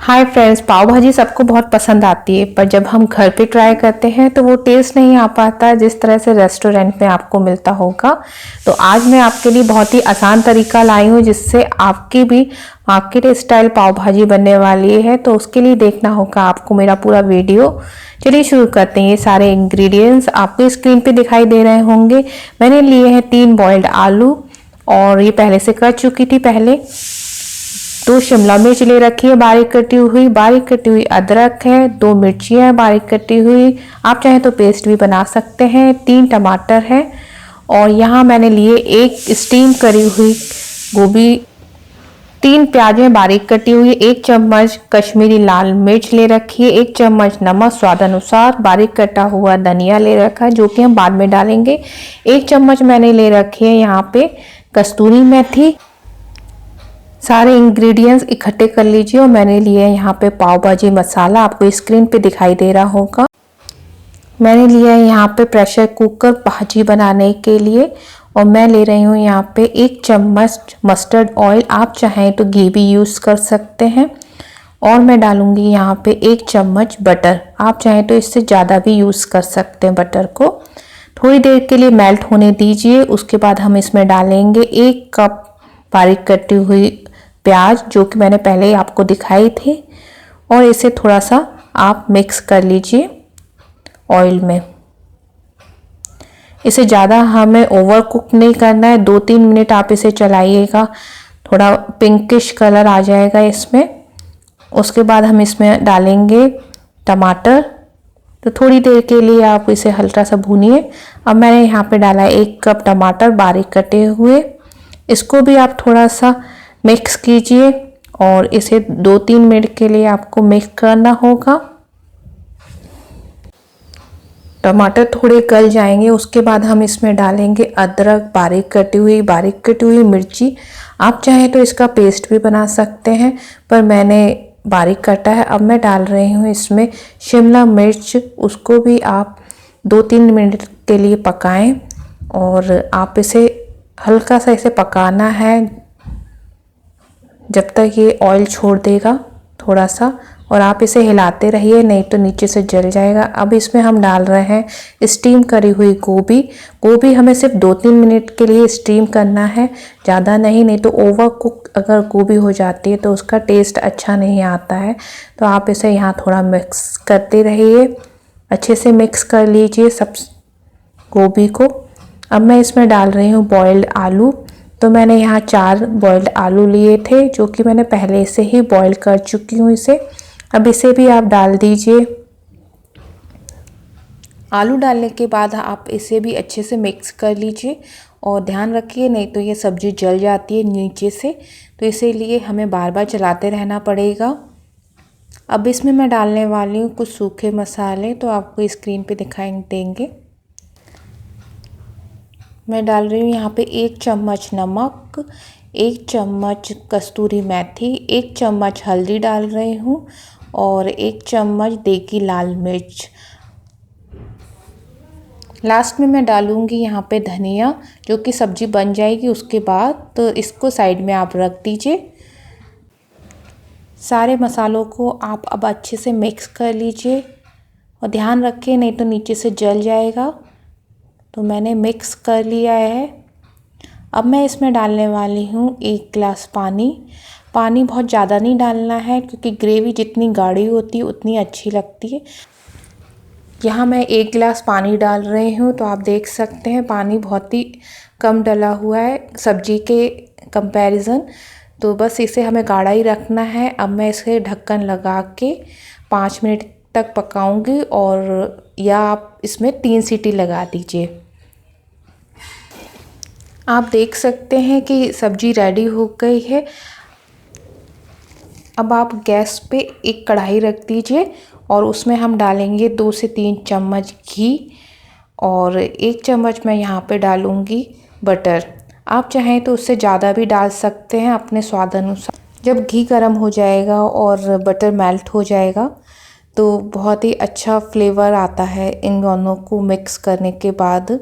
Hi friends, पाव भाजी सबको बहुत पसंद आती है, पर जब हम घर पे ट्राई करते हैं तो वो टेस्ट नहीं आ पाता जिस तरह से रेस्टोरेंट में आपको मिलता होगा। तो आज मैं आपके लिए बहुत ही आसान तरीका लाई हूँ जिससे आपकी भी मार्केट स्टाइल पाव भाजी बनने वाली है। तो उसके लिए देखना होगा आपको मेरा पूरा वीडियो। चलिए शुरू करते हैं। ये सारे इंग्रेडिएंट्स आपको स्क्रीन पे दिखाई दे रहे होंगे। मैंने लिए हैं 3 बॉइल्ड आलू और ये पहले से कट चुकी थी। पहले 2 शिमला मिर्च ले रखी है बारीक कटी हुई अदरक है, 2 मिर्चियाँ है बारीक कटी हुई, आप चाहें तो पेस्ट भी बना सकते हैं, 3 टमाटर है और यहाँ मैंने लिए 1 स्टीम करी हुई गोभी, 3 प्याजें बारीक कटी हुई, 1 चम्मच कश्मीरी लाल मिर्च ले रखी है, 1 चम्मच नमक स्वाद अनुसार, बारीक कटा हुआ धनिया ले रखा है जो कि हम बाद में डालेंगे, 1 चम्मच मैंने ले रखी है यहाँ पे कस्तूरी मेथी। सारे इंग्रेडिएंट्स इकट्ठे कर लीजिए और मैंने लिए यहाँ पे पाव भाजी मसाला, आपको स्क्रीन पे दिखाई दे रहा होगा। मैंने लिया है यहाँ पे प्रेशर कुकर भाजी बनाने के लिए और मैं ले रही हूँ यहाँ पे 1 चम्मच मस्टर्ड ऑयल, आप चाहें तो घी भी यूज़ कर सकते हैं। और मैं डालूंगी यहाँ पे 1 चम्मच बटर, आप चाहें तो इससे ज़्यादा भी यूज़ कर सकते हैं बटर को। थोड़ी देर के लिए मेल्ट होने दीजिए। उसके बाद हम इसमें डालेंगे 1 कप बारीक कटी हुई प्याज जो कि मैंने पहले ही आपको दिखाई थी और इसे थोड़ा सा आप मिक्स कर लीजिए ऑयल में। इसे ज़्यादा हमें ओवर कुक नहीं करना है, 2-3 मिनट आप इसे चलाइएगा, थोड़ा पिंकिश कलर आ जाएगा इसमें। उसके बाद हम इसमें डालेंगे टमाटर, तो थोड़ी देर के लिए आप इसे हल्का सा भूनिए। अब मैंने यहाँ पे डाला है 1 कप टमाटर बारीक कटे हुए, इसको भी आप थोड़ा सा मिक्स कीजिए और इसे 2-3 मिनट के लिए आपको मिक्स करना होगा। टमाटर थोड़े गल जाएंगे, उसके बाद हम इसमें डालेंगे अदरक बारीक कटी हुई मिर्ची, आप चाहें तो इसका पेस्ट भी बना सकते हैं पर मैंने बारीक काटा है। अब मैं डाल रही हूँ इसमें शिमला मिर्च, उसको भी आप 2-3 मिनट के लिए पकाएं और आप इसे हल्का सा इसे पकाना है जब तक ये ऑयल छोड़ देगा थोड़ा सा, और आप इसे हिलाते रहिए नहीं तो नीचे से जल जाएगा। अब इसमें हम डाल रहे हैं स्टीम करी हुई गोभी हमें सिर्फ 2-3 मिनट के लिए स्टीम करना है, ज़्यादा नहीं, नहीं तो ओवर कुक अगर गोभी हो जाती है तो उसका टेस्ट अच्छा नहीं आता है। तो आप इसे यहाँ थोड़ा मिक्स करते रहिए, अच्छे से मिक्स कर लीजिए सब गोभी को। अब मैं इसमें डाल रही हूँ बॉइल्ड आलू, तो मैंने यहाँ 4 बॉइल्ड आलू लिए थे जो कि मैंने पहले से ही बॉईल कर चुकी हूँ इसे। अब इसे भी आप डाल दीजिए। आलू डालने के बाद आप इसे भी अच्छे से मिक्स कर लीजिए और ध्यान रखिए नहीं तो ये सब्ज़ी जल जाती है नीचे से, तो इसीलिए हमें बार बार चलाते रहना पड़ेगा। अब इसमें मैं डालने वाली हूँ कुछ सूखे मसाले, तो आपको स्क्रीन पे दिखाई देंगे। मैं डाल रही हूँ यहाँ पे 1 चम्मच नमक, 1 चम्मच कस्तूरी मेथी, 1 चम्मच हल्दी डाल रही हूँ और 1 चम्मच देगी लाल मिर्च। लास्ट में मैं डालूँगी यहाँ पे धनिया, जो कि सब्ज़ी बन जाएगी उसके बाद, तो इसको साइड में आप रख दीजिए। सारे मसालों को आप अब अच्छे से मिक्स कर लीजिए और ध्यान रखिए नहीं तो नीचे से जल जाएगा। तो मैंने मिक्स कर लिया है। अब मैं इसमें डालने वाली हूँ 1 गिलास पानी। पानी बहुत ज़्यादा नहीं डालना है क्योंकि ग्रेवी जितनी गाढ़ी होती है उतनी अच्छी लगती है। यहाँ मैं 1 गिलास पानी डाल रही हूँ, तो आप देख सकते हैं पानी बहुत ही कम डला हुआ है सब्जी के कंपैरिजन, तो बस इसे हमें गाढ़ा ही रखना है। अब मैं इसे ढक्कन लगा के 5 मिनट तक पकाऊंगी और या आप इसमें 3 सीटी लगा दीजिए। आप देख सकते हैं कि सब्जी रेडी हो गई है। अब आप गैस पे एक कढ़ाई रख दीजिए और उसमें हम डालेंगे 2 से 3 चम्मच घी और 1 चम्मच मैं यहाँ पे डालूँगी बटर। आप चाहें तो उससे ज़्यादा भी डाल सकते हैं अपने स्वाद अनुसार। जब घी गर्म हो जाएगा और बटर मेल्ट हो जाएगा तो बहुत ही अच्छा फ्लेवर आता है इन दोनों को मिक्स करने के बाद।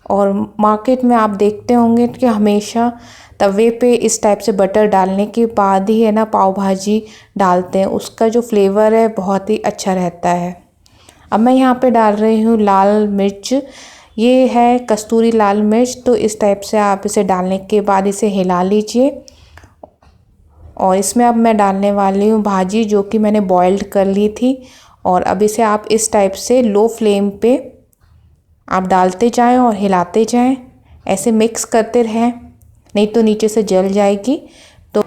और मार्केट में आप देखते होंगे कि हमेशा तवे पे इस टाइप से बटर डालने के बाद ही है ना पाव भाजी डालते हैं, उसका जो फ्लेवर है बहुत ही अच्छा रहता है। अब मैं यहाँ पे डाल रही हूँ लाल मिर्च, ये है कस्तूरी लाल मिर्च। तो इस टाइप से आप इसे डालने के बाद इसे हिला लीजिए। और इसमें अब मैं डालने वाली हूँ भाजी जो कि मैंने बॉइल्ड कर ली थी। और अब इसे आप इस टाइप से लो फ्लेम पे आप डालते जाएं और हिलाते जाएं, ऐसे मिक्स करते रहें, नहीं तो नीचे से जल जाएगी। तो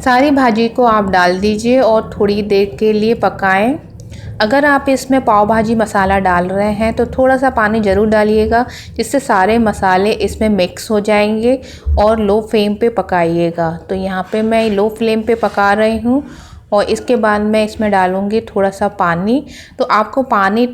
सारी भाजी को आप डाल दीजिए और थोड़ी देर के लिए पकाएं। अगर आप इसमें पाव भाजी मसाला डाल रहे हैं तो थोड़ा सा पानी ज़रूर डालिएगा, जिससे सारे मसाले इसमें मिक्स हो जाएंगे। और लो फ्लेम पे पकाइएगा। तो यहाँ पे मैं लो फ्लेम पे पका रही हूँ और इसके बाद मैं इसमें डालूँगी थोड़ा सा पानी। तो आपको पानी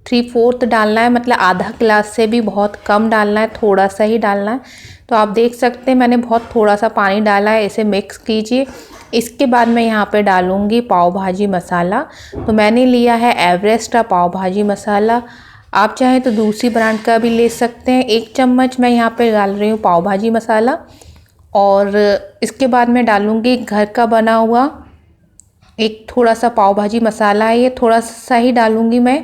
3/4 डालना है, मतलब आधा गिलास से भी बहुत कम डालना है, थोड़ा सा ही डालना है। तो आप देख सकते हैं मैंने बहुत थोड़ा सा पानी डाला है। इसे मिक्स कीजिए। इसके बाद मैं यहाँ पे डालूँगी पाव भाजी मसाला। तो मैंने लिया है एवरेस्ट का पाव भाजी मसाला, आप चाहें तो दूसरी ब्रांड का भी ले सकते हैं। 1 चम्मच मैं यहाँ पे डाल रही हूँ पाव भाजी मसाला। और इसके बाद मैं डालूँगी घर का बना हुआ एक थोड़ा सा पाव भाजी मसाला है, ये थोड़ा सा ही डालूँगी मैं।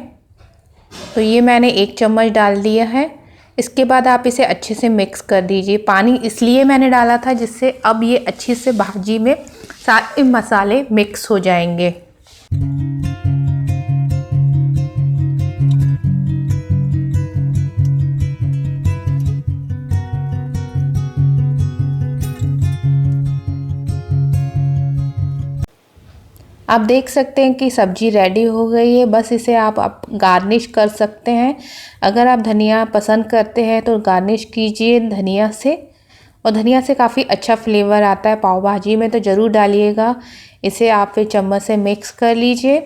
तो ये मैंने 1 चम्मच डाल दिया है। इसके बाद आप इसे अच्छे से मिक्स कर दीजिए। पानी इसलिए मैंने डाला था जिससे अब ये अच्छे से भाजी में सारे मसाले मिक्स हो जाएंगे। आप देख सकते हैं कि सब्जी रेडी हो गई है। बस इसे आप गार्निश कर सकते हैं। अगर आप धनिया पसंद करते हैं तो गार्निश कीजिए धनिया से। और धनिया से काफ़ी अच्छा फ्लेवर आता है पाव भाजी में, तो ज़रूर डालिएगा। इसे आप फिर चम्मच से मिक्स कर लीजिए।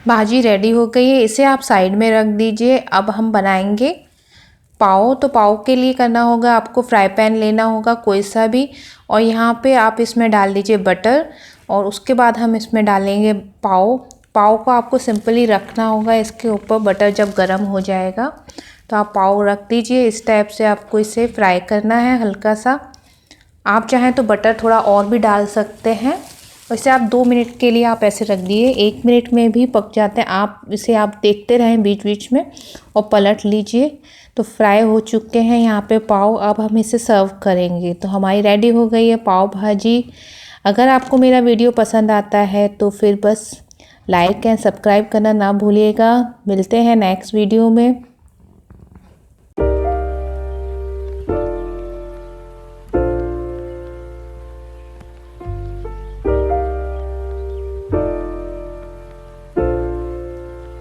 भाजी रेडी हो गई है, इसे आप साइड में रख दीजिए। अब हम बनाएंगे पाव। तो पाव के लिए करना होगा आपको फ्राई पैन लेना होगा कोई सा भी, और यहाँ पे आप इसमें डाल दीजिए बटर। और उसके बाद हम इसमें डालेंगे पाव। पाव को आपको सिंपली रखना होगा इसके ऊपर, बटर जब गर्म हो जाएगा तो आप पाव रख दीजिए। इस टाइप से आपको इसे फ्राई करना है हल्का सा। आप चाहें तो बटर थोड़ा और भी डाल सकते हैं। वैसे आप 2 मिनट के लिए आप ऐसे रख दिए, 1 मिनट में भी पक जाते हैं। आप देखते रहें बीच बीच में और पलट लीजिए। तो फ्राई हो चुके हैं यहाँ पे पाव। अब हम इसे सर्व करेंगे। तो हमारी रेडी हो गई है पाव भाजी। अगर आपको मेरा वीडियो पसंद आता है तो फिर बस लाइक एंड सब्सक्राइब करना ना भूलिएगा। मिलते हैं नेक्स्ट वीडियो में।